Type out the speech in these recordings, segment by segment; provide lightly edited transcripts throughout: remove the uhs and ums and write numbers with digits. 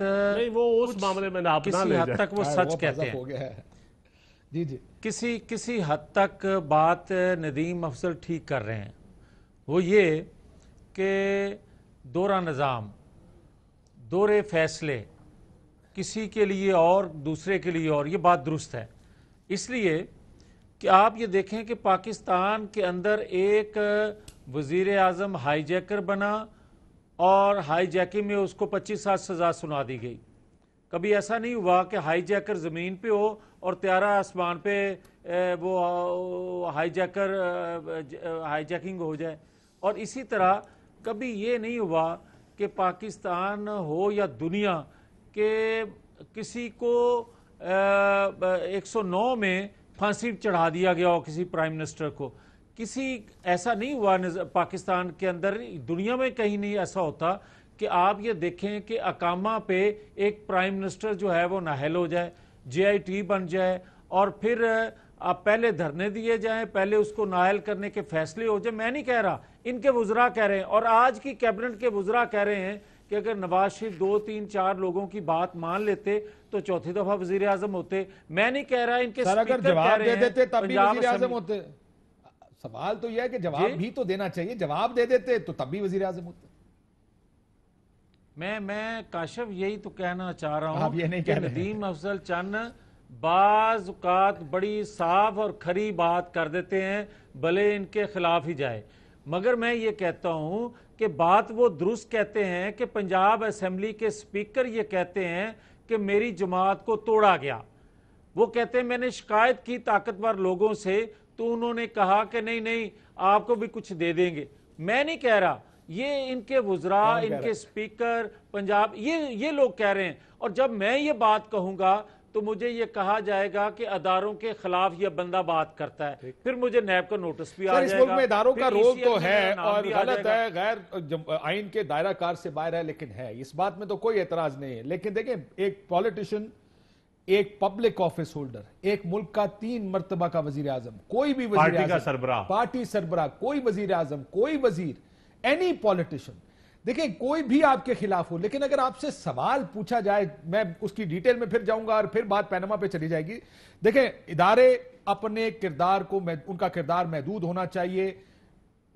بات نہیں وہ اس معاملے میں آپ نہ کسی لے حد جائیں. تک وہ سچ کہتے مذہب ہیں. ہو گیا ہے. جی جی کسی حد تک بات ندیم افضل ٹھیک کر رہے ہیں. وہ یہ کہ دورہ نظام، دورے فیصلے کسی کے لیے اور دوسرے کے لیے اور، یہ بات درست ہے. اس لیے کہ آپ یہ دیکھیں کہ پاکستان کے اندر ایک وزیر اعظم ہائی جیکر بنا اور ہائی جیکنگ میں اس کو 25 سال سزا سنا دی گئی. کبھی ایسا نہیں ہوا کہ ہائی جیکر زمین پہ ہو اور طیارہ آسمان پہ وہ ہائی جیکنگ ہو جائے. اور اسی طرح کبھی یہ نہیں ہوا کہ پاکستان ہو یا دنیا کہ کسی کو 109 میں پھانسی چڑھا دیا گیا ہو کسی پرائم منسٹر کو. کسی ایسا نہیں ہوا پاکستان کے اندر، دنیا میں کہیں نہیں ایسا ہوتا کہ آپ یہ دیکھیں کہ اقامہ پہ ایک پرائم منسٹر جو ہے وہ نااہل ہو جائے، JIT بن جائے، اور پھر آپ پہلے دھرنے دیے جائیں، پہلے اس کو نااہل کرنے کے فیصلے ہو جائیں. میں نہیں کہہ رہا، ان کے وزراء کہہ رہے ہیں، اور آج کی کیبنٹ کے وزراء کہہ رہے ہیں کہ اگر نواز شریف 2 3 4 لوگوں کی بات مان لیتے تو چوتھی دفعہ وزیر اعظم ہوتے. میں نہیں کہہ رہا، ان کے سر اگر اسپیکر کہہ جواب رہے دے ہیں دیتے تب بھی پنجاب وزیر اعظم اسمبلی. ہوتے. سوال تو یہ ہے کہ جواب جی؟ بھی تو دینا چاہیے. جواب دے دیتے تو تب بھی وزیر اعظم ہوتے. میں کاشف یہی تو کہنا چاہ رہا آپ یہ ہوں نہیں کہ کہہ رہے ہیں. ندیم افضل چند بعض اوقات بڑی صاف اور کھری بات کر دیتے ہیں بھلے ان کے خلاف ہی جائے. مگر میں یہ کہتا ہوں کہ بات وہ درست کہتے ہیں کہ پنجاب اسمبلی کے اسپیکر یہ کہتے ہیں کہ میری جماعت کو توڑا گیا. وہ کہتے ہیں میں نے شکایت کی طاقتور لوگوں سے تو انہوں نے کہا کہ نہیں آپ کو بھی کچھ دے دیں گے. میں نہیں کہہ رہا، یہ ان کے وزراء، ان کے اسپیکر پنجاب، یہ لوگ کہہ رہے ہیں. اور جب میں یہ بات کہوں گا تو مجھے یہ کہا جائے گا کہ اداروں کے خلاف یہ بندہ بات کرتا ہے، پھر مجھے نیب کا نوٹس بھی آ سر اس جائے ملک گا. میں اداروں کا پھر رول ECL تو میں ہے میرا نام اور بھی آ غلط جائے ہے، غیر آئین کے دائرہ کار سے باہر ہے، لیکن ہے. اس بات میں تو کوئی اعتراض نہیں ہے. لیکن دیکھیں، ایک پولیٹیشین، ایک پبلک آفس ہولڈر، ایک ملک کا 3 مرتبہ کا وزیر اعظم، کوئی بھی وزیر پارٹی اعظم، کا سربراہ، پارٹی سربراہ، کوئی وزیر اعظم، کوئی وزیر، اینی پولیٹیشین، دیکھیں کوئی بھی آپ کے خلاف ہو، لیکن اگر آپ سے سوال پوچھا جائے، میں اس کی ڈیٹیل میں پھر جاؤں گا اور پھر بات پینما پہ چلی جائے گی. دیکھیں ادارے اپنے کردار کو، ان کا کردار محدود ہونا چاہیے،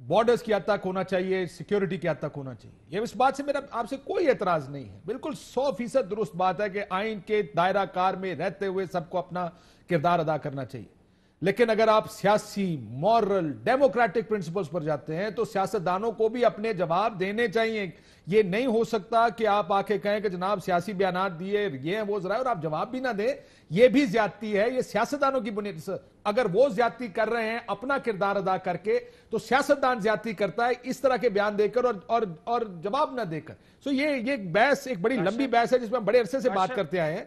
بارڈرز کی حد تک ہونا چاہیے، سیکیورٹی کی حد تک ہونا چاہیے. یہ اس بات سے میرا آپ سے کوئی اعتراض نہیں ہے. بالکل 100% درست بات ہے کہ آئین کے دائرہ کار میں رہتے ہوئے سب کو اپنا کردار ادا کرنا چاہیے. لیکن اگر آپ سیاسی، مورل، ڈیموکریٹک پرنسپلز پر جاتے ہیں تو سیاستدانوں کو بھی اپنے جواب دینے چاہیے. یہ نہیں ہو سکتا کہ آپ آ کے کہیں کہ جناب سیاسی بیانات دیے، یہ ہیں وہ ذرائع، اور آپ جواب بھی نہ دیں. یہ بھی زیادتی ہے. یہ سیاستدانوں کی بنیاد، اگر وہ زیادتی کر رہے ہیں اپنا کردار ادا کر کے تو سیاستدان زیادتی کرتا ہے اس طرح کے بیان دے کر اور جواب نہ دے کر. سو یہ بحث ایک بڑی لمبی بحث ہے جس میں ہم بڑے عرصے سے بات کرتے آئے ہیں.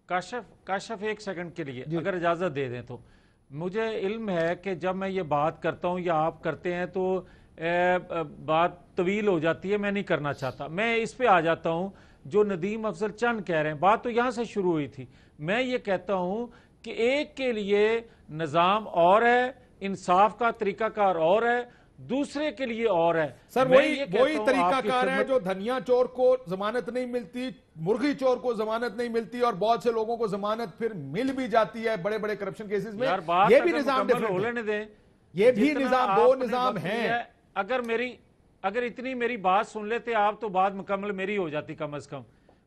کاشف ایک سیکنڈ کے لیے اگر اجازت دے دیں تو مجھے علم ہے کہ جب میں یہ بات کرتا ہوں یا آپ کرتے ہیں تو بات طویل ہو جاتی ہے. میں نہیں کرنا چاہتا. میں اس پہ آ جاتا ہوں جو ندیم افضل چند کہہ رہے ہیں. بات تو یہاں سے شروع ہوئی تھی. میں یہ کہتا ہوں کہ ایک کے لیے نظام اور ہے، انصاف کا طریقہ کار اور ہے، دوسرے کے لیے اور ہے. سر وہی طریقہ کار ہے جو دھنیا چور کو ضمانت نہیں ملتی، مرغی چور کو ضمانت نہیں ملتی، اور بہت سے لوگوں کو ضمانت پھر مل بھی جاتی ہے بڑے بڑے کرپشن کیسز میں. یہ بھی نظام ڈیفرنٹ ہے. یہ بھی نظام، دو نظام ہیں. اگر اتنی میری بات سن لیتے آپ تو بات مکمل میری ہو جاتی کم از کم.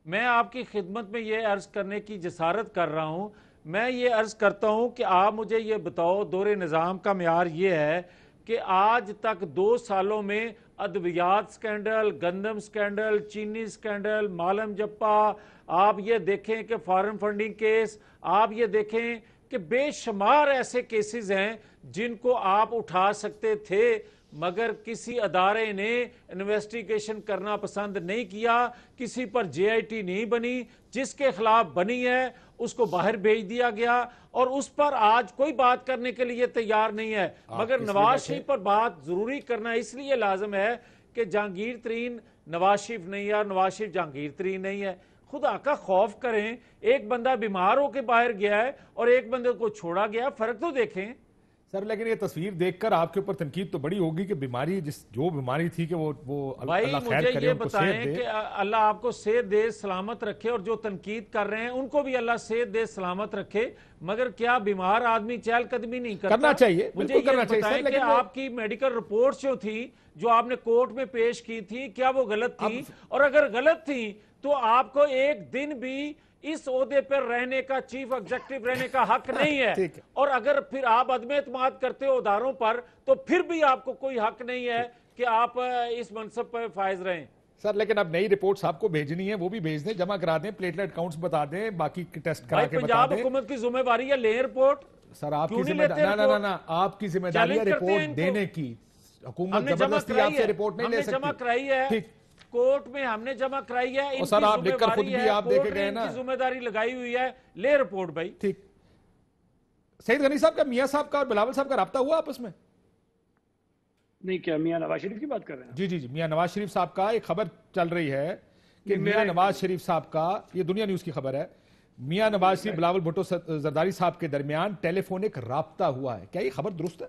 میں آپ کی خدمت میں یہ عرض کرنے کی جسارت کر رہا ہوں. میں یہ عرض کرتا ہوں کہ آپ مجھے یہ بتاؤ، دور نظام کا معیار یہ ہے کہ آج تک 2 سالوں میں ادویات سکینڈل، گندم سکینڈل، چینی سکینڈل، مالم جپا، آپ یہ دیکھیں کہ فارن فنڈنگ کیس، آپ یہ دیکھیں کہ بے شمار ایسے کیسز ہیں جن کو آپ اٹھا سکتے تھے مگر کسی ادارے نے انویسٹیگیشن کرنا پسند نہیں کیا. کسی پر JIT نہیں بنی، جس کے خلاف بنی ہے اس کو باہر بھیج دیا گیا اور اس پر آج کوئی بات کرنے کے لیے تیار نہیں ہے. مگر نواز شریف پر بات ضروری کرنا اس لیے لازم ہے کہ جہانگیر ترین نواز شریف نہیں ہے اور نواز شریف جہانگیر ترین نہیں ہے. خدا کا خوف کریں. ایک بندہ بیمار ہو کے باہر گیا ہے اور ایک بندے کو چھوڑا گیا، فرق تو دیکھیں. سر لیکن یہ تصویر دیکھ کر آپ کے اوپر تنقید تو بڑی ہوگی کہ بیماری جو بیماری تھی کہ وہ بھائی اللہ خیر مجھے کرے، یہ ان کو بتائیں صحت دے. کہ اللہ آپ کو صحت دے، سلامت رکھے، اور جو تنقید کر رہے ہیں ان کو بھی اللہ صحت دے، سلامت رکھے. مگر کیا بیمار آدمی چہل قدمی نہیں کرتا؟ کرنا چاہیے، مجھے بالکل یہ کرنا چاہیے سر، بتائیں کہ لیکن آپ کی میڈیکل رپورٹس جو تھی، جو آپ نے کورٹ میں پیش کی تھی، کیا وہ غلط تھی؟ اور اگر غلط تھی تو آپ کو ایک دن بھی اس عہدے پر رہنے کا، چیف ایگزیکٹو رہنے کا حق نہیں ہے. ٹھیک ہے. اور اگر پھر آپ عدم اعتماد کرتے ہو اداروں پر تو پھر بھی آپ کو کوئی حق نہیں ہے کہ آپ اس منصب پر فائز رہیں. سر لیکن اب نئی رپورٹس آپ کو بھیجنی ہے، وہ بھی بھیج دیں، جمع کرا دیں، پلیٹلیٹ کاؤنٹس بتا دیں، باقی ٹیسٹ کرا بھائی کے بتا پنجاب دیں. حکومت کی ذمہ داری ہے لیں رپورٹ. سر آپ کی کیوں نہیں ذمہ لیتے داری رپورٹ؟ نہ آپ کی ذمہ داری ہے چیلنج کرتے ہیں ان رپورٹ کو. دینے کی. ہم حکومت نے جمع زبردستی کرائی آپ سے ہے، رپورٹ نہیں ہم لے نے سکتی. جمع کرائی ہے ٹھیک. کورٹ میں ہم نے جمع کرائی ہے. ان اور سر کی آپ لکھ کر ذمہ خود بھی داری ہے، آپ دے کے کورٹ نے گئے ان نا. کی ذمہ داری لگائی ہوئی ہے، لے رپورٹ بھائی. ٹھیک. سعید غنی صاحب کا میاں صاحب کا اور بلاول صاحب کا رابطہ ہوا آپس میں؟ نہیں، کیا میاں نواز شریف کی بات کر رہے ہیں؟ جی جی جی، میاں نواز شریف صاحب کا ایک خبر چل رہی ہے کہ میرے- میاں نواز شریف صاحب کا، یہ دنیا نیوز کی خبر ہے، میاں نواز شریف بلاول بھٹو زرداری صاحب کے درمیان ٹیلی فونک رابطہ ہوا ہے. کیا یہ خبر درست ہے؟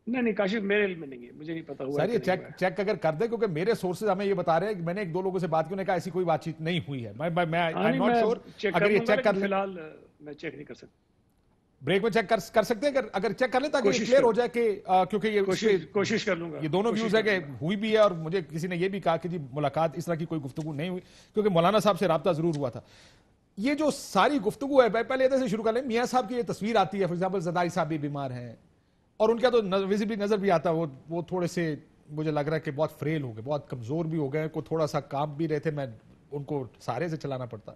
نہیں کاشف، میرے علم میں نہیں ہے، مجھے نہیں پتا ہوا سر ہے یہ کہ نہیں ہوا ہے. چیک اگر کر دیں، کیونکہ میرے سورسز ہمیں یہ بتا رہے ہیں کہ میں نے ایک دو لوگوں سے بات کی، انہوں نے کہا ایسی کوئی بات چیت نہیں ہوئی ہے. میں ہاں، نہیں، ناٹ میں شور. چیک اگر یہ لوں گا، چیک کر لیکن لیں، فی الحال میں چیک نہیں کر سکتا. بریک میں چیک کر سکتے ہیں اگر چیک کر لیں تاکہ یہ کوشش کلیئر ہو کروں. جائے کہ کیونکہ یہ کوشش کر لوں گا. یہ دونوں کوشش ویوز ہے کر کہ لوں گا. ہوئی بھی ہے، اور مجھے کسی نے یہ بھی کہا کہ جی ملاقات اس طرح کی کوئی گفتگو نہیں ہوئی، کیونکہ مولانا صاحب سے رابطہ ضرور ہوا تھا. یہ جو ساری گفتگو ہے، پہلے ادھر سے شروع کر لیں. میاں صاحب کی یہ تصویر آتی ہے، فار ایگزامپل زرداری صاحب بھی بیمار ہیں، اور ان کا تو ویزیبلی نظر بھی آتا ہے وہ تھوڑے سے، مجھے لگ رہا ہے کہ بہت فریل ہو گئے، بہت کمزور بھی ہو گئے، کو تھوڑا سا کام بھی رہے تھے، میں ان کو سارے سے چلانا پڑتا.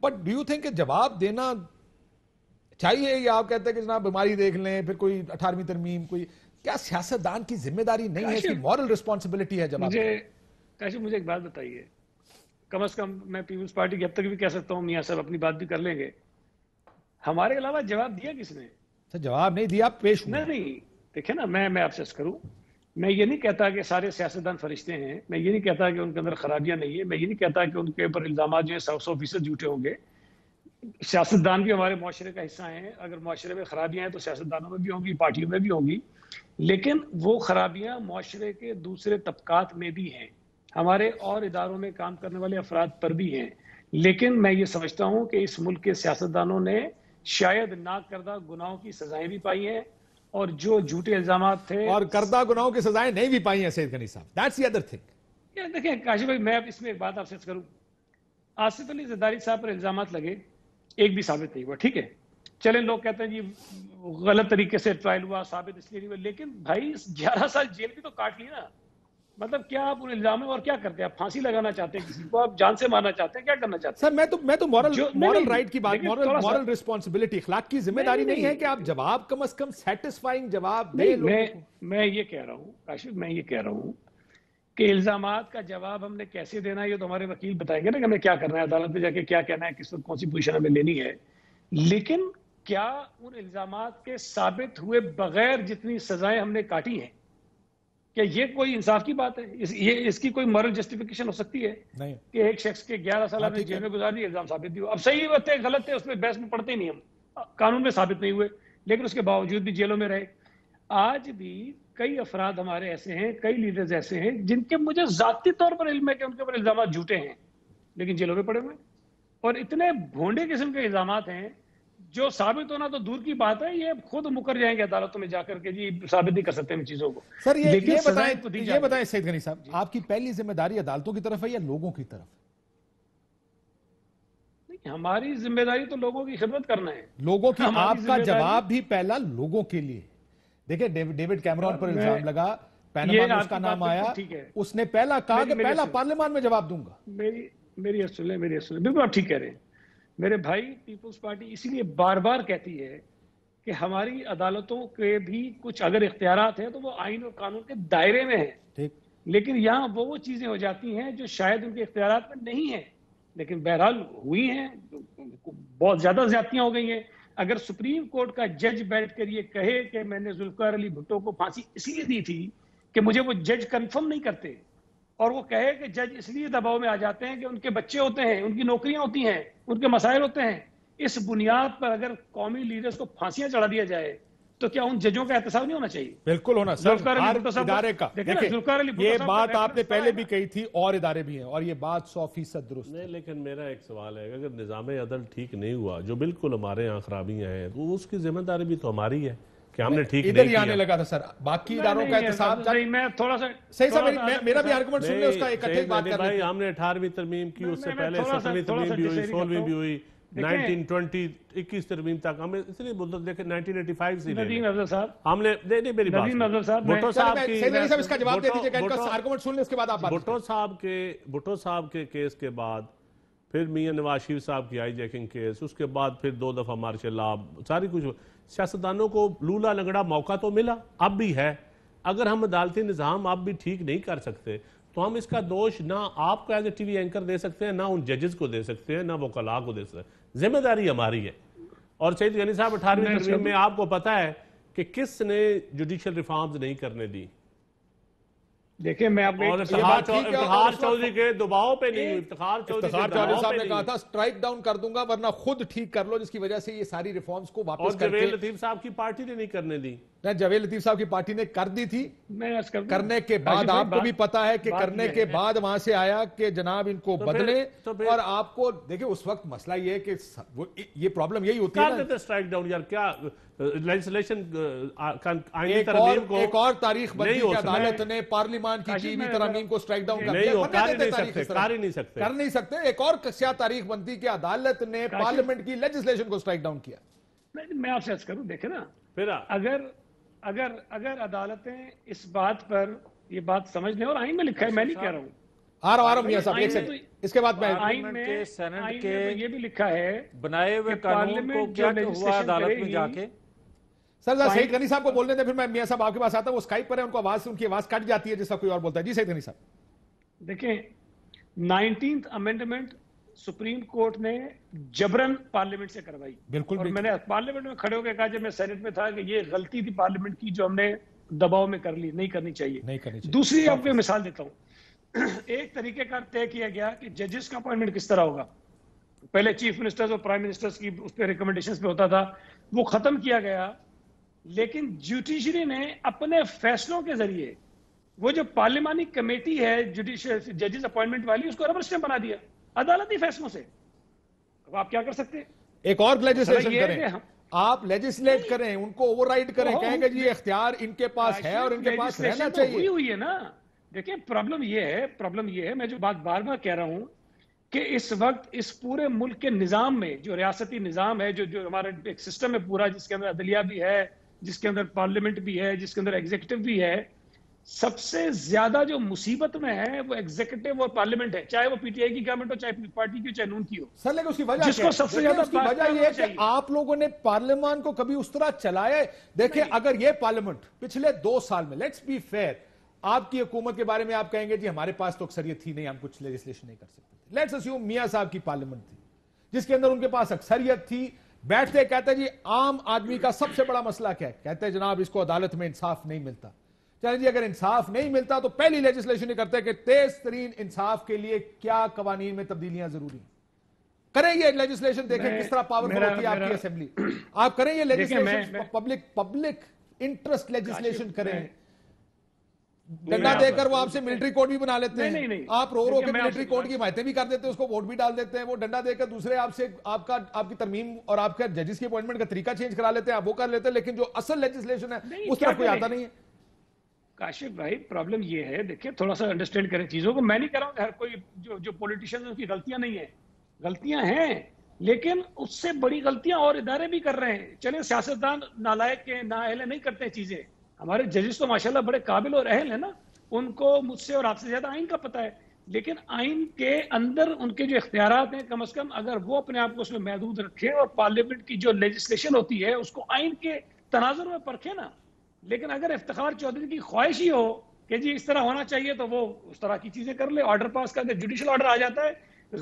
بٹ ڈو یو تھنک کہ جواب دینا چاہیے، یا آپ کہتے ہیں کہ جناب بیماری دیکھ لیں، پھر کوئی 18ویں ترمیم، کوئی کیا سیاستدان کی ذمہ داری نہیں ہے، اس کی مورل رسپانسبلٹی ہے جواب؟ مجھے ایک بات بتائیے، کم از کم میں پیپلز پارٹی کی اب تک بھی کہہ سکتا ہوں، میاں صاحب اپنی بات بھی کر لیں گے، ہمارے علاوہ جواب دیا کس نے؟ سر جواب نہیں دیا، پیش ہوئے. نہیں دیکھیں نا، میں آپ سے عرض کروں، میں یہ نہیں کہتا کہ سارے سیاستدان فرشتے ہیں، میں یہ نہیں کہتا کہ ان کے اندر خرابیاں نہیں ہیں، میں یہ نہیں کہتا کہ ان کے اوپر الزامات جو ہیں 100% جھوٹے ہوں گے. سیاستدان بھی ہمارے معاشرے کا حصہ ہیں، اگر معاشرے میں خرابیاں ہیں تو سیاستدانوں میں بھی ہوں گی، پارٹیوں میں بھی ہوں گی، لیکن وہ خرابیاں معاشرے کے دوسرے طبقات میں بھی ہیں، ہمارے اور اداروں میں کام کرنے والے افراد پر بھی ہیں. لیکن میں یہ سمجھتا ہوں کہ اس ملک کے سیاستدانوں نے شاید نہ کردہ گناہوں کی سزائیں بھی پائی ہیں، اور جو جھوٹے الزامات تھے اور کردہ گناہوں کی سزائیں نہیں بھی پائی ہیں سید غنی صاحب. That's the other thing. دیکھیں کاشف بھائی، میں اس میں ایک بات آپ سے کروں، آصف علی زرداری صاحب پر الزامات لگے، ایک بھی ثابت نہیں ہوا، ٹھیک ہے، چلیں لوگ کہتے ہیں جی غلط طریقے سے ٹرائل ہوا، ثابت اس لیے نہیں ہوا، لیکن بھائی 11 سال جیل بھی تو کاٹ لی نا. مطلب کیا آپ ان الزاموں اور کیا کرتے ہیں؟ آپ پھانسی لگانا چاہتے ہیں کسی کو، آپ جان سے مارنا چاہتے ہیں، کیا کرنا چاہتے ہیں؟ سر میں تو مورل رائٹ کی بات، مورل رسپانسبلٹی، اخلاق کی ذمہ داری نہیں ہے کہ آپ جواب کم از کم سیٹسفائنگ جواب دیں لوگوں کو. میں یہ کہہ رہا ہوں کاشف، میں یہ کہہ رہا ہوں کہ الزامات کا جواب ہم نے کیسے دینا ہے یہ تو ہمارے وکیل بتائیں گے نا، کہ ہمیں کیا کرنا ہے، عدالت میں جا کے کیا کہنا ہے، کس وقت کون سی پوزیشن ہمیں لینی ہے. لیکن کیا ان الزامات کے ثابت ہوئے بغیر جتنی سزائیں ہم نے کاٹی ہیں، کیا یہ کوئی انصاف کی بات ہے؟ اس کی کوئی مورل جسٹیفیکیشن ہو سکتی ہے نہیں کہ ایک شخص کے 11 سال ہم نے جیل میں گزار دی، الزام ثابت بھی ہو؟ اب صحیح ہوتے غلط ہے، اس میں بحث میں پڑھتے ہی نہیں، ہم قانون میں ثابت نہیں ہوئے، لیکن اس کے باوجود بھی جیلوں میں رہے. آج بھی کئی افراد ہمارے ایسے ہیں، کئی لیڈرز ایسے ہیں جن کے مجھے ذاتی طور پر علم ہے کہ ان کے اوپر الزامات جھوٹے ہیں، لیکن جیلوں میں پڑے ہوئے، اور اتنے بھونڈے قسم کے الزامات ہیں جو ثابت ہونا تو دور کی بات ہے، یہ خود مکر جائیں گے عدالتوں میں جا کر کے جی ثابت نہیں کر سکتے ان چیزوں کو. سر لیکن یہ بتائیں سید غنی صاحب، آپ کی پہلی ذمہ داری عدالتوں کی طرف ہے یا لوگوں کی طرف؟ ہماری ذمہ داری تو لوگوں کی خدمت کرنا ہے. لوگوں کی، آپ کا جواب بھی پہلا لوگوں کے لیے. دیکھیں ڈیوڈ کیمرون پر الزام لگا، پیناما میں اس کا نام آیا، اس نے پہلا کہا کہ پہلا پارلیمان میں جواب دوں گا. میری سنیں بالکل آپ ٹھیک کہہ رہے ہیں میرے بھائی. پیپلز پارٹی اسی لیے بار بار کہتی ہے کہ ہماری عدالتوں کے بھی کچھ اگر اختیارات ہیں تو وہ آئین اور قانون کے دائرے میں ہیں، لیکن یہاں وہ چیزیں ہو جاتی ہیں جو شاید ان کے اختیارات میں نہیں ہیں، لیکن بہرحال ہوئی ہیں، بہت زیادہ زیادتیاں ہو گئی ہیں. اگر سپریم کورٹ کا جج بیٹھ کر یہ کہے کہ میں نے ذوالفقار علی بھٹو کو پھانسی اس لیے دی تھی کہ مجھے وہ جج کنفرم نہیں کرتے، اور وہ کہے کہ جج اس لیے دباؤ میں آ جاتے ہیں کہ ان کے بچے ہوتے ہیں، ان کی نوکریاں ہوتی ہیں، ان کے مسائل ہوتے ہیں، اس بنیاد پر اگر قومی لیڈرز کو پھانسیاں چڑھا دیا جائے تو کیا ان ججوں کا احتساب نہیں ہونا چاہیے؟ بالکل ہونا سر، ذوالفقار علی ہر بھٹو صاحب ادارے کا. دیکھیں نا، دیکھیں ذوالفقار علی بھٹو یہ صاحب بات کا آپ نے ریفرنس پہلے ہے بھی نا۔ کہی تھی اور ادارے بھی ہیں، اور یہ بات 100% درست نہیں، ہے. لیکن میرا ایک سوال ہے، اگر نظام عدل ٹھیک نہیں ہوا، جو بالکل ہمارے یہاں خرابیاں ہیں، تو اس کی ذمہ داری بھی تو ہماری ہے کہ ہم نے ٹھیک ادھر ہی نہیں آنے کیا. لگا تھا سر، باقی اداروں کا احتساب نہیں، میں تھوڑا سا صحیح صاحب، میرا بھی آرگومنٹ سن لیں، اس کا نہیں اکٹھے بات کر بھائی، لیتے ہیں. ہم نے 18ویں ترمیم کی، اس سے میں پہلے تھوڑا سا 17ویں ترمیم بھی ہوئی، ڈسیری 16ویں بھی کرتا ہوئی، دیکھیں 1920 21 ترمیم تک ہمیں اتنی مدت دیکھیں 1985 سے لے ندیم لیں. افضل صاحب، ہم نے نہیں میری بات ندیم افضل صاحب، بھٹو صاحب کی سید علی صاحب اس کا جواب دے دیجیے کہ ان کا بھٹو- آرگومنٹ سن لیں، اس کے بعد آپ بات بھٹو صاحب کے کیس کے بعد پھر میاں نواز شریف صاحب کی آئی جیکنگ کیس، اس کے بعد پھر 2 دفعہ مارشل لا، ساری کچھ سیاستدانوں کو لولا لنگڑا موقع تو ملا، اب بھی ہے. اگر ہم عدالتی نظام اب بھی ٹھیک نہیں کر سکتے تو ہم اس کا دوش نہ آپ کو as a T V anchor دے سکتے ہیں، نہ ان ججز کو دے سکتے ہیں، نہ وکلاء کو دے سکتے ہیں. ذمہ داری ہماری ہے. اور سید غنی صاحب 18ویں ترمیم میں آپ کو پتا ہے کہ کس نے جوڈیشل ریفارمز نہیں کرنے دی، دیکھیں میں آپ اور افتخار چودھری کے دباؤ پہ نہیں ہوئی. افتخار چودھری صاحب نے کہا تھا سٹرائک ڈاؤن کر دوں گا ورنہ خود ٹھیک کر لو، جس کی وجہ سے یہ ساری ریفارمز کو اور واپس کر جویل کے لطیف صاحب کی پارٹی نے نہیں کرنے دی. جاوید لطیف صاحب کی پارٹی نے کر دی تھی. میں عرض کر دوں، کرنے کے بعد آپ کو بھی پتا ہے کہ کرنے کے بعد وہاں سے آیا کہ جناب ان کو بدلیں، اور آپ کو دیکھیں اس وقت مسئلہ یہ ہے کہ یہ پرابلم یہی ہوتی ہے کر نا. دیتے سٹرائک ڈاؤن یار، کیا لیجسلیشن آئینی ترمیم کو ایک اور تاریخ بنتی نہیں ہو کہ سکتا. عدالت نے پارلیمان کی کی ہوئی ترامیم کو سٹرائک ڈاؤن کر نہیں دیا. ہو، بننے کر ہی دیتے نہیں تاریخ سکتے، اس طرح. کر ہی نہیں سکتے. کر نہیں سکتے. ایک اور کیا تاریخ بنتی کہ عدالت نے پارلیمنٹ کی لیجسلیشن کو سٹرائک ڈاؤن کیا. میں آپ سے عرض کروں، دیکھیں نا، پھر اگر عدالتیں اس بات پر یہ بات سمجھ لیں، اور آئین میں لکھا ہے، میں نہیں کہہ رہا ہوں، آ رہا ہوں میاں صاحب ایک سیکنڈ، اس کے بعد میں آئین میں سینٹ تو یہ بھی لکھا ہے بنائے ہوئے کہ قانون کو پارلیمنٹ کیا جو ہوا عدالت میں legislation جا کرے کے. سر سعید غنی صاحب کو بولنے دیں، پھر میں میاں صاحب آپ کے پاس آتا ہوں. وہ اسکائپ پر ہے، ان کی آواز کٹ جاتی ہے جس کا کوئی اور بولتا ہے. جی سعید غنی صاحب. دیکھیں 19th امینڈمنٹ سپریم کورٹ نے جبرن پارلیمنٹ سے کروائی. بالکل، اور میں نے پارلیمنٹ میں کھڑے ہو کے کہا جب میں سینٹ میں تھا کہ یہ غلطی تھی پارلیمنٹ کی جو ہم نے دباؤ میں کر لی، نہیں کرنی چاہیے. دوسری آپ کو مثال دیتا ہوں. ایک طریقہ کار طے کیا گیا کہ ججز کا اپوائنٹمنٹ کس طرح ہوگا. پہلے چیف منسٹرز اور پرائم منسٹرز کی اس پہ ریکمنڈیشنز پہ ہوتا تھا، وہ ختم کیا گیا. لیکن جوڈیشری نے اپنے فیصلوں کے ذریعے وہ جو پارلیمانی کمیٹی ہے ججز اپوائنٹمنٹ والی، اس کو ربر اسٹیمپ بنا دیا عدالتی فیصلوں سے. اب آپ کیا کر سکتے ہیں؟ ایک اور لیجسلیشن کریں، آپ لیجسلیٹ کریں، ان کو اوور رائڈ کریں، کہیں کہ جی اختیار ان کے پاس ہے اور ان کے پاس رہنا چاہیے. ہوئی ہے نا. دیکھیں پرابلم یہ ہے میں جو بات بار بار کہہ رہا ہوں کہ اس وقت اس پورے ملک کے نظام میں جو ریاستی نظام ہے، جو ہمارا ایک سسٹم ہے پورا، جس کے اندر عدلیہ بھی ہے، جس کے اندر پارلیمنٹ بھی ہے، جس کے اندر ایگزیکٹو بھی ہے، سب سے زیادہ جو مصیبت میں ہے وہ ایگزیکٹو اور پارلیمنٹ ہے، چاہے وہ پی ٹی آئی کی گورنمنٹ ہو، چاہے پارٹی کی ہو، چاہے نون کی ہو. سر لیکن اس کی وجہ جس کو سب سے زیادہ اس کی وجہ یہ ہے کہ آپ لوگوں نے پارلیمان کو کبھی اس طرح چلایا ہے. دیکھیں اگر یہ پارلیمنٹ پچھلے 2 سال میں، لیٹس بی فیئر، آپ کی حکومت کے بارے میں آپ کہیں گے جی ہمارے پاس تو اکثریت تھی نہیں، ہم کچھ لیجسلیشن نہیں کر سکتے. لیٹس اسیوم میاں صاحب کی پارلیمنٹ تھی جس کے اندر ان کے پاس اکثریت تھی. بیٹھتے کہتے جی عام آدمی کا سب سے بڑا مسئلہ کیا ہے، کہتے جناب اس کو عدالت میں انصاف نہیں ملتا. چلیں جی اگر انصاف نہیں ملتا تو پہلی لیجسلیشن یہ کرتے ہیں کہ تیز ترین انصاف کے لیے کیا قوانین میں تبدیلیاں ضروری ہیں. کریں یہ لیجسلیشن، دیکھیں کس طرح پاورفل ہوتی ہے آپ کی اسمبلی. آپ کریں یہ لیجسلیشن، پبلک انٹرسٹ لیجسلیشن کریں. ڈنڈا دے کر وہ آپ سے ملٹری کوڈ بھی بنا لیتے ہیں، آپ رو کے ملٹری کوڈ کی حمایتیں بھی کر دیتے ہیں، اس کو ووٹ بھی ڈال دیتے ہیں. وہ ڈنڈا دے کر دوسرے آپ سے آپ کی ترمیم اور آپ کا ججز کی اپوائنٹمنٹ کا طریقہ چینج کرا لیتے ہیں، آپ وہ کر لیتے ہیں. لیکن جو اصل لیجسلیشن ہے اس طرح کوئی آتا نہیں ہے. کاشف بھائی پرابلم یہ ہے، دیکھیں تھوڑا سا انڈرسٹینڈ کریں چیزوں کو. میں نہیں کہہ رہا ہوں کہ ہر کوئی جو پولیٹیشین ان کی غلطیاں نہیں ہیں، غلطیاں ہیں، لیکن اس سے بڑی غلطیاں اور ادارے بھی کر رہے ہیں. چلیں سیاستدان نالائق کے نااہل نہیں کرتے چیزیں، ہمارے ججز تو ماشاءاللہ بڑے قابل اور اہل ہیں نا، ان کو مجھ سے اور آپ سے زیادہ آئین کا پتہ ہے. لیکن آئین کے اندر ان کے جو اختیارات ہیں کم از کم اگر وہ اپنے آپ کو اس میں محدود رکھیں اور پارلیمنٹ کی جو لیجسلیشن ہوتی ہے اس کو آئین کے تناظر میں پرکھیں نا. لیکن اگر افتخار چودھری کی خواہش ہی ہو کہ جی اس طرح ہونا چاہیے تو وہ اس طرح کی چیزیں کر لے، آرڈر پاس کر دے، جوڈیشل آرڈر آ جاتا ہے،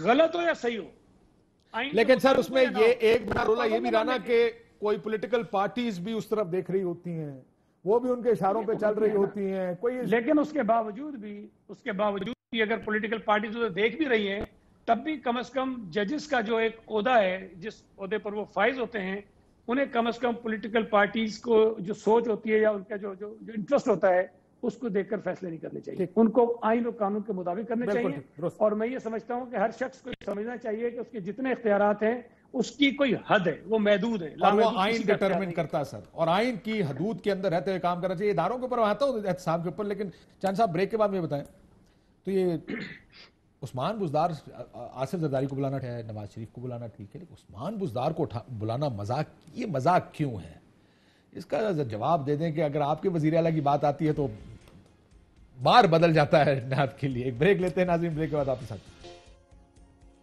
غلط ہو یا صحیح ہو. لیکن سر اس میں یہ ایک بڑا رولہ یہ بھی رہا کہ کوئی پولیٹیکل پارٹیز بھی اس طرف دیکھ رہی ہوتی ہیں، وہ بھی ان کے اشاروں پہ چل رہی ہوتی ہیں. لیکن اس کے باوجود بھی اگر پولیٹیکل پارٹیز دیکھ بھی رہی ہیں تب بھی کم از کم ججز کا جو ایک عہدہ ہے، جس عہدے پر وہ فائز ہوتے ہیں، انہیں کم از کم پولیٹیکل پارٹیز کو جو سوچ ہوتی ہے یا ان کا جو انٹرسٹ ہوتا ہے اس کو دیکھ کر فیصلے نہیں کرنے چاہیے. ان کو آئین اور قانون کے مطابق کرنے چاہیے. اور میں یہ سمجھتا ہوں کہ ہر شخص کو سمجھنا چاہیے کہ اس کے جتنے اختیارات ہیں اس کی کوئی حد ہے, وہ محدود ہے, اور وہ آئین ڈٹرمن کرتا ہے سر, اور آئین کی حدود کے اندر رہتے ہوئے کام کرنا چاہیے. اداروں کے اوپر آتا ہوں احتساب کے اوپر, لیکن چاند صاحب بریک کے بعد میں بتائیں تو یہ عثمان بزدار, آصف زرداری کو بلانا ہے, نواز شریف کو بلانا ٹھیک ہے, لیکن عثمان بزدار کو بلانا مذاق, یہ مذاق کیوں ہے؟ اس کا جواب دے دیں کہ اگر آپ کے وزیر اعلیٰ کی بات آتی ہے تو بار بدل جاتا ہے نیب کے لیے. ایک بریک لیتے ہیں ناظرین, بریک کے بعد آپ کے ساتھ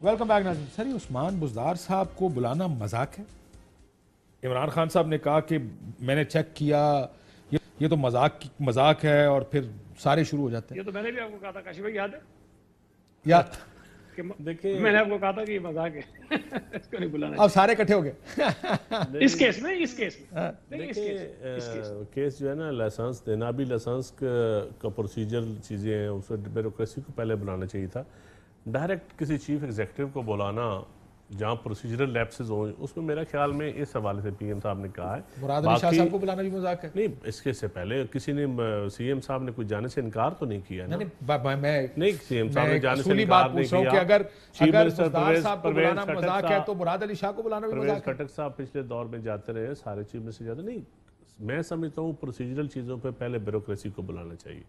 ویلکم بیک. ناظرین, سر یہ عثمان بزدار صاحب کو بلانا مذاق ہے؟ عمران خان صاحب نے کہا کہ میں نے چیک کیا یہ تو مذاق ہے, اور پھر سارے شروع ہو جاتے ہیں. یہ تو میں نے بھی آپ کو کہا تھا کاشف بھائی, یاد ہے یا دیکھیں میں نے آپ کو کہا تھا کہ یہ مذاق ہے, اس کو نہیں بلانا. اب سارے اکٹھے ہو گئے اس کیس میں کیس جو ہے نا, لائسنس دینا بھی لائسنس کا پروسیجر چیزیں ہیں, اس میں بیوروکریسی کو پہلے بنانا چاہیے تھا. ڈائریکٹ کسی چیف ایگزیکٹو کو بلانا جہاں پروسیجرل لیپسز ہوں, اس میں میرا خیال میں اس حوالے سے پی ایم صاحب نے کہا ہے. مراد علی شاہ صاحب کو بلانا بھی مذاق ہے؟ نہیں, اس کے سے پہلے کسی نے سی ایم صاحب نے کوئی جانے سے انکار تو نہیں کیا نا. نہیں, سی ایم صاحب نے جانے سے انکار نہیں کیا. کہ اگر بزدار صاحب کو بلانا مذاق ہے تو مراد علی شاہ کو بلانا بھی مذاق ہے. کھٹک صاحب پچھلے دور میں جاتے رہے, سارے چیف منسٹر جاتے. نہیں, میں سمجھتا ہوں پروسیجرل چیزوں پہ پہلے بیوروکریسی کو بلانا چاہیے,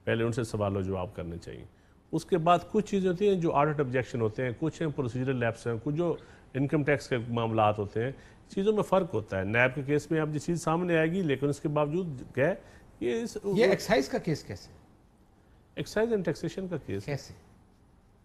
پہلے ان سے سوال و جواب کرنے چاہیے. اس کے بعد کچھ چیزیں ہوتی ہیں جو آڈٹ آبجیکشن ہوتے ہیں, کچھ ہیں پروسیجرل لیپس ہیں, کچھ جو انکم ٹیکس کے معاملات ہوتے ہیں, چیزوں میں فرق ہوتا ہے. نیب کے کیس میں اب یہ چیز سامنے آئے گی, لیکن اس کے باوجود گئے یہ ایکسائز کا کیس کیسے؟ ایکسائز اینڈ ٹیکسیشن کا کیس کیسے؟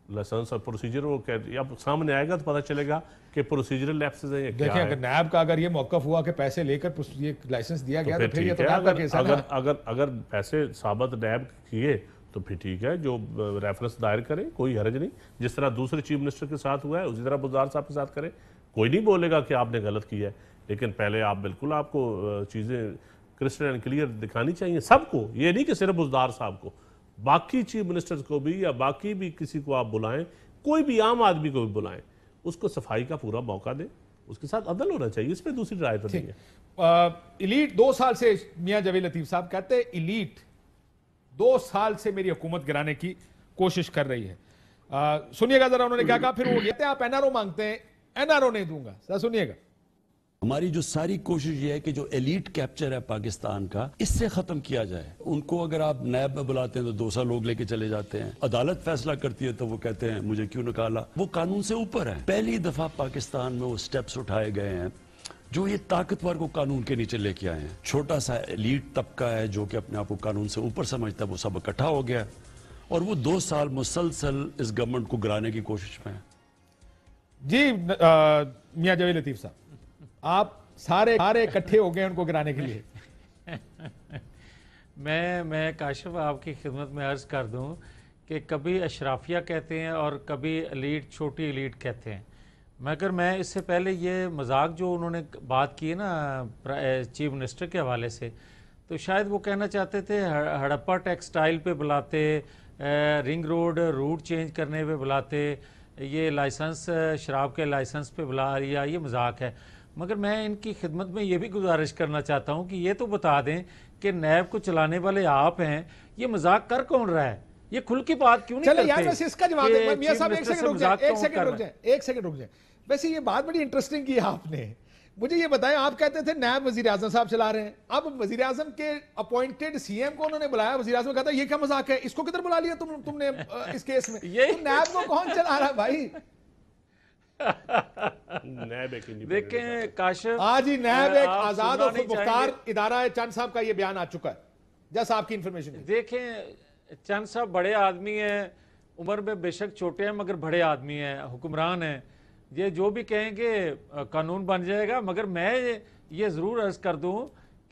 لائسنس اور پروسیجر وہ اب سامنے آئے گا تو پتہ چلے گا کہ پروسیجرل لیپسز ہیں. دیکھیں اگر نیب کا اگر یہ موقف ہوا کہ پیسے لے کر یہ لائسنس دیا گیا تو پھر یہ تو نیب کا کیس ہے نا. اگر پیسے ثابت نیب کیے تو پھر ٹھیک ہے, جو ریفرنس دائر کریں, کوئی حرج نہیں. جس طرح دوسرے چیف منسٹر کے ساتھ ہوا ہے اسی طرح بزدار صاحب کے ساتھ کریں, کوئی نہیں بولے گا کہ آپ نے غلط کیا ہے. لیکن پہلے آپ کو چیزیں کرسٹل اینڈ کلیئر دکھانی چاہیے سب کو, یہ نہیں کہ صرف بزدار صاحب کو, باقی چیف منسٹرز کو بھی یا باقی بھی کسی کو آپ بلائیں, کوئی بھی عام آدمی کو بھی بلائیں, اس کو صفائی کا پورا موقع دیں, اس کے ساتھ عدل ہونا چاہیے. اس پہ دوسری رائے تو نہیں ہے. ایلیٹ 2 سال سے میاں جاوید لطیف صاحب کہتے ہیں ایلیٹ 2 سال سے میری حکومت گرانے کی کوشش کر رہی ہے. سنیے گا ذرا انہوں نے کیا کہا, پھر وہ کہتے ہیں آپ این آر او مانگتے ہیں, این آر او نہیں دوں گا. ذرا سنیے گا. ہماری جو ساری کوشش یہ ہے کہ جو ایلیٹ کیپچر ہے پاکستان کا, اس سے ختم کیا جائے. ان کو اگر آپ نیب میں بلاتے ہیں تو 200 لوگ لے کے چلے جاتے ہیں, عدالت فیصلہ کرتی ہے تو وہ کہتے ہیں مجھے کیوں نکالا. وہ قانون سے اوپر ہے. پہلی دفعہ پاکستان میں وہ سٹیپس اٹھائے گئے ہیں جو یہ طاقتور کو قانون کے نیچے لے کے آئے ہیں. چھوٹا سا ایلیٹ طبقہ ہے جو کہ اپنے آپ کو قانون سے اوپر سمجھتا ہے, وہ سب اکٹھا ہو گیا اور وہ 2 سال مسلسل اس گورنمنٹ کو گرانے کی کوشش میں ہے. جی میاں جاوید لطیف صاحب, آپ سارے اکٹھے ہو گئے ان کو گرانے کے لیے. میں کاشف آپ کی خدمت میں عرض کر دوں کہ کبھی اشرافیہ کہتے ہیں اور کبھی ایلیٹ, چھوٹی ایلیٹ کہتے ہیں. مگر میں اس سے پہلے یہ مذاق جو انہوں نے بات کی ہے نا چیف منسٹر کے حوالے سے, تو شاید وہ کہنا چاہتے تھے ہڑپا ٹیکسٹائل پہ بلاتے, رنگ روٹ چینج کرنے پہ بلاتے, یہ لائسنس شراب کے لائسنس پہ بلا رہا, یہ مذاق ہے. مگر میں ان کی خدمت میں یہ بھی گزارش کرنا چاہتا ہوں کہ یہ تو بتا دیں کہ نیب کو چلانے والے آپ ہیں, یہ مذاق کر کون رہا ہے, یہ کھل کی بات کیوں نہیں کرتے؟ چلیں یار ویسے اس کا جواب دیں. میاں صاحب ایک سیکنڈ رک جائیں. ویسے یہ بات بڑی انٹرسٹنگ کی آپ نے. مجھے یہ بتائیں, آپ کہتے تھے نیب وزیر اعظم صاحب چلا رہے ہیں, اب وزیر اعظم کے اپوائنٹڈ سی ایم کو انہوں نے بلایا, وزیر اعظم کہتا ہے یہ کیا مذاق ہے, اس کو کدھر بلا لیا تم نے اس کیس میں؟ نیب کو کون چلا رہا ہے بھائی؟ دیکھیں کاشف, آج ہی نیب ایک آزاد اور خود مختار ادارہ ہے. چند صاحب کا یہ بیان آ چکا ہے, جیسا آپ کی انفارمیشن. دیکھیں چند صاحب بڑے آدمی ہیں, عمر میں بے شک چھوٹے ہیں مگر بڑے آدمی ہیں, حکمران ہیں. یہ جو بھی کہیں گے قانون بن جائے گا. مگر میں یہ ضرور عرض کر دوں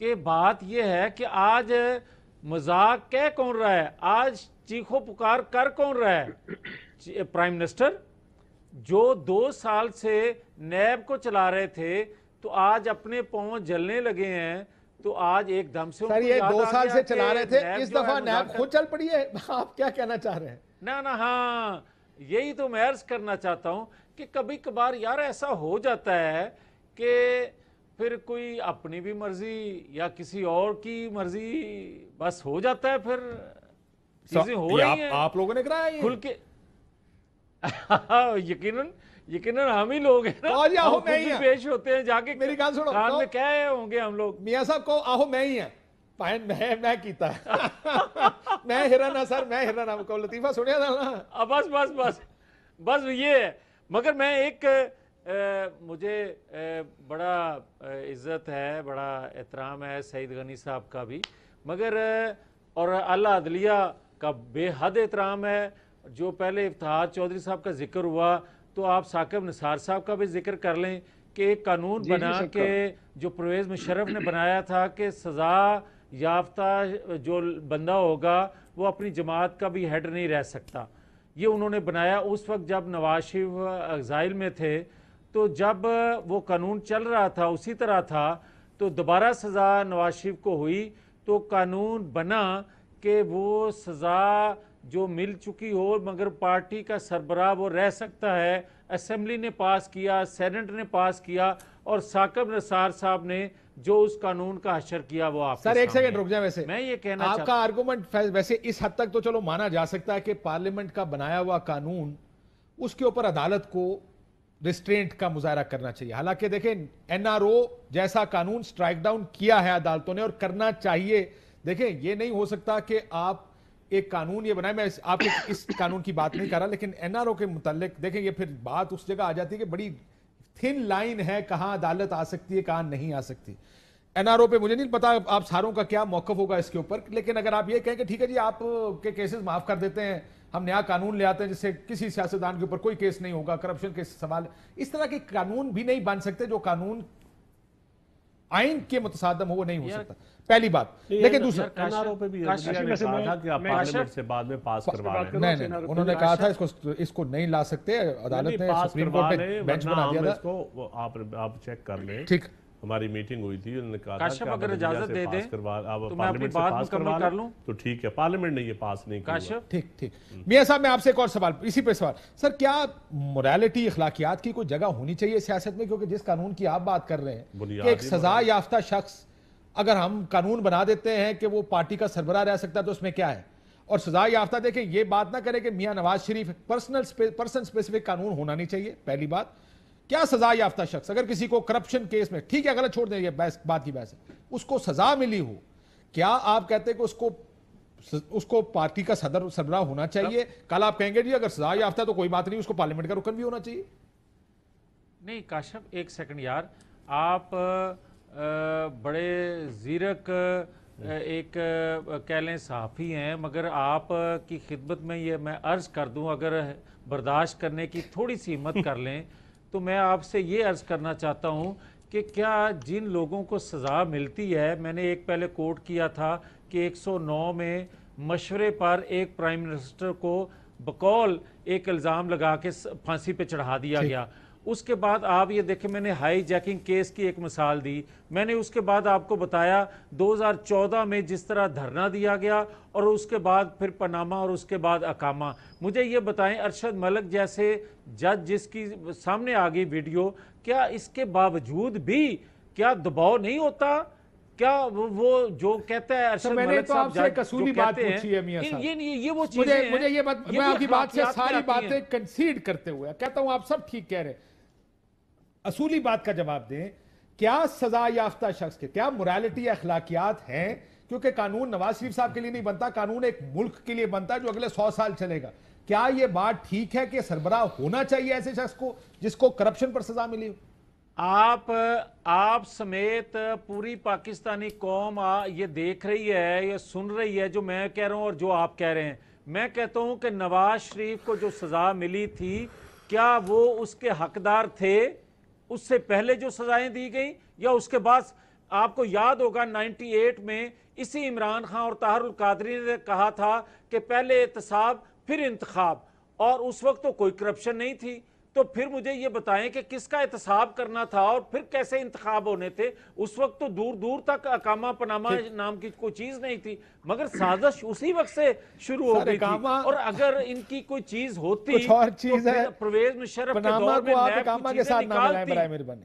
کہ بات یہ ہے کہ آج مذاق کہہ کون رہا ہے, آج چیخو پکار کر کون رہا ہے؟ پرائم منسٹر جو 2 سال سے نیب کو چلا رہے تھے, تو آج اپنے پاؤں جلنے لگے ہیں, تو آج ایک دم سے سر یہ 2 سال سے چلا رہے تھے, اس دفعہ نیب خود چل پڑی ہے. آپ کیا کہنا چاہ رہے ہیں؟ نا ہاں, یہی تو میں عرض کرنا چاہتا ہوں کہ کبھی کبھار یار ایسا ہو جاتا ہے کہ پھر کوئی اپنی بھی مرضی یا کسی اور کی مرضی بس ہو جاتا ہے، پھر چیزیں ہو رہی ہیں آپ لوگوں نے کرایا یہ؟ کھل کے یقیناً ہم ہی لوگ ہیں نا، تو جی آہو ہم میں خود ہی بھی ہیں۔ پیش ہوتے ہیں جا کے میری گال سنو، کان تو میں کہہ رہے ہوں گے ہم لوگ۔ میاں صاحب کو آہو میں ہی ہیں پائن میں کیتا ہے میں ہرن سر میں ہرن کو لطیفہ سنیا تھا نا۔ بس یہ ہے۔ مگر میں ایک مجھے بڑا عزت ہے، بڑا احترام ہے سعید غنی صاحب کا بھی، مگر اور اعلیٰ عدلیہ کا بے حد احترام ہے۔ جو پہلے افتخار چودھری صاحب کا ذکر ہوا تو آپ ثاقب نثار صاحب کا بھی ذکر کر لیں کہ ایک قانون بنا کہ جو پرویز مشرف نے بنایا تھا کہ سزا یافتہ جو بندہ ہوگا وہ اپنی جماعت کا بھی ہیڈ نہیں رہ سکتا، یہ انہوں نے بنایا اس وقت جب نواز شریف ایگزائل میں تھے۔ تو جب وہ قانون چل رہا تھا اسی طرح تھا تو دوبارہ سزا نواز شریف کو ہوئی تو قانون بنا کہ وہ سزا جو مل چکی ہو مگر پارٹی کا سربراہ وہ رہ سکتا ہے۔ اسمبلی نے پاس کیا، سینٹ نے پاس کیا، اور ثاقب نثار صاحب نے جو اس قانون کا حشر کیا وہ آپ سر ایک سیکنڈ رک جائیں۔ ویسے میں یہ کہنا آپ کا آرگومنٹ ویسے اس حد تک تو چلو مانا جا سکتا ہے کہ پارلیمنٹ کا بنایا ہوا قانون اس کے اوپر عدالت کو ریسٹرینٹ کا مظاہرہ کرنا چاہیے، حالانکہ دیکھیں این آر او جیسا قانون سٹرائک ڈاؤن کیا ہے عدالتوں نے اور کرنا چاہیے۔ دیکھیں یہ نہیں ہو سکتا کہ آپ ایک قانون یہ بنائے، میں آپ اس قانون کی بات نہیں کر رہا، لیکن این آر او کے متعلق دیکھیں یہ پھر بات اس جگہ آ جاتی ہے کہ بڑی تھن لائن ہے کہاں عدالت آ سکتی ہے کہاں نہیں آ سکتی۔ این آر او پہ مجھے نہیں پتا آپ ساروں کا کیا موقف ہوگا اس کے اوپر، لیکن اگر آپ یہ کہیں کہ ٹھیک ہے جی آپ کے کیسز معاف کر دیتے ہیں، ہم نیا قانون لے آتے ہیں جس سے کسی سیاستدان کے اوپر کوئی کیس نہیں ہوگا، کرپشن کے سوال، اس طرح کے قانون بھی نہیں بن سکتے جو قانون آئین کے متصادم ہو، وہ نہیں ہو سکتا، پہلی بات۔ لیکن دوسرا این آر او پہ بھی عدلیہ نے کہا تھا کہ آپ پارلیمنٹ سے بعد میں پاس کروا لیں۔ نہیں انہوں نے کہا تھا اس کو نہیں لا سکتے، عدالت نے سپریم کورٹ نے بینچ بنا دیا تھا۔ آپ چیک کر لیں، ٹھیک ہماری میٹنگ ہوئی تھی، انہوں نے کہا تھا کاشف اگر اجازت دے دیں تو میں اپنی پارلیمنٹ سے بات پاس مکمل کر لوں۔ تو ٹھیک ہے، پارلیمنٹ نے یہ پاس نہیں کیا۔ کاشف ٹھیک میاں صاحب میں آپ سے ایک اور سوال، اسی پہ سوال سر، کیا موریلٹی اخلاقیات کی کوئی جگہ ہونی چاہیے سیاست میں؟ کیونکہ جس قانون کی آپ بات کر رہے ہیں کہ ایک سزا یافتہ شخص اگر ہم قانون بنا دیتے ہیں کہ وہ پارٹی کا سربراہ رہ سکتا ہے تو اس میں کیا ہے؟ اور سزا یافتہ دیکھیں یہ بات نہ کرے کہ میاں نواز شریف پرسن اسپیسیفک قانون ہونا نہیں چاہیے، پہلی بات۔ کیا سزا یافتہ شخص اگر کسی کو کرپشن کیس میں، ٹھیک ہے غلط چھوڑ دیں یہ بات کی بحث ہے، اس کو سزا ملی ہو، کیا آپ کہتے ہیں کہ اس کو پارٹی کا سربراہ ہونا چاہیے؟ کل آپ کہیں گے جی اگر سزا یافتہ تو کوئی بات نہیں، اس کو پارلیمنٹ کا رکن بھی ہونا چاہیے؟ نہیں کاشف ایک سیکنڈ یار، آپ بڑے زیرک ایک کہہ لیں صحافی ہیں، مگر آپ کی خدمت میں یہ میں عرض کر دوں، اگر برداشت کرنے کی تھوڑی سی ہمت کر لیں تو میں آپ سے یہ عرض کرنا چاہتا ہوں کہ کیا جن لوگوں کو سزا ملتی ہے، میں نے ایک پہلے کوٹ کیا تھا کہ 109 میں مشورے پر ایک پرائم منسٹر کو بقول ایک الزام لگا کے پھانسی پہ چڑھا دیا گیا۔ اس کے بعد آپ یہ دیکھیں، میں نے ہائی جیکنگ کیس کی ایک مثال دی، میں نے اس کے بعد آپ کو بتایا 2014 میں جس طرح دھرنا دیا گیا اور اس کے بعد پھر پاناما اور اس کے بعد اقامہ۔ مجھے یہ بتائیں ارشد ملک جیسے جج جس کی سامنے آ گئی ویڈیو، کیا اس کے باوجود بھی کیا دباؤ نہیں ہوتا؟ کیا وہ جو کہتا ہے ارشد ملک صاحب جو کہتے ہیں یہ وہ چیزیں ہیں، مجھے یہ بات، میں آپ کی بات سے ساری باتیں کنسیڈ کرتے ہوئے کہتا ہوں آپ سب ٹھیک کہہ رہے ہیں، اصولی بات کا جواب دیں، کیا سزا یافتہ شخص کے کیا موریلٹی یا اخلاقیات ہیں؟ کیونکہ قانون نواز شریف صاحب کے لیے نہیں بنتا، قانون ایک ملک کے لیے بنتا ہے جو اگلے 100 سال چلے گا۔ کیا یہ بات ٹھیک ہے کہ سربراہ ہونا چاہیے ایسے شخص کو جس کو کرپشن پر سزا ملی ہو؟ آپ سمیت پوری پاکستانی قوم یہ دیکھ رہی ہے، یہ سن رہی ہے جو میں کہہ رہا ہوں اور جو آپ کہہ رہے ہیں۔ میں کہتا ہوں کہ نواز شریف کو جو سزا ملی تھی کیا وہ اس کے حقدار تھے اس سے پہلے جو سزائیں دی گئیں، یا اس کے بعد؟ آپ کو یاد ہوگا 98 میں اسی عمران خان اور طاہر القادری نے کہا تھا کہ پہلے احتساب پھر انتخاب، اور اس وقت تو کوئی کرپشن نہیں تھی۔ تو پھر مجھے یہ بتائیں کہ کس کا احتساب کرنا تھا اور پھر کیسے انتخاب ہونے تھے؟ اس وقت تو دور دور تک اقامہ پاناما نام کی کوئی چیز نہیں تھی، مگر سازش اسی وقت سے شروع ہو گئی تھی۔ اور اگر ان کی کوئی چیز ہوتی کچھ اور چیز ہے، پرویز مشرف کے پاناما دور میں کو آپ نیب اقامہ کی کے چیزیں ساتھ نہ ملائیں برائے نکالتی۔ مہربانی۔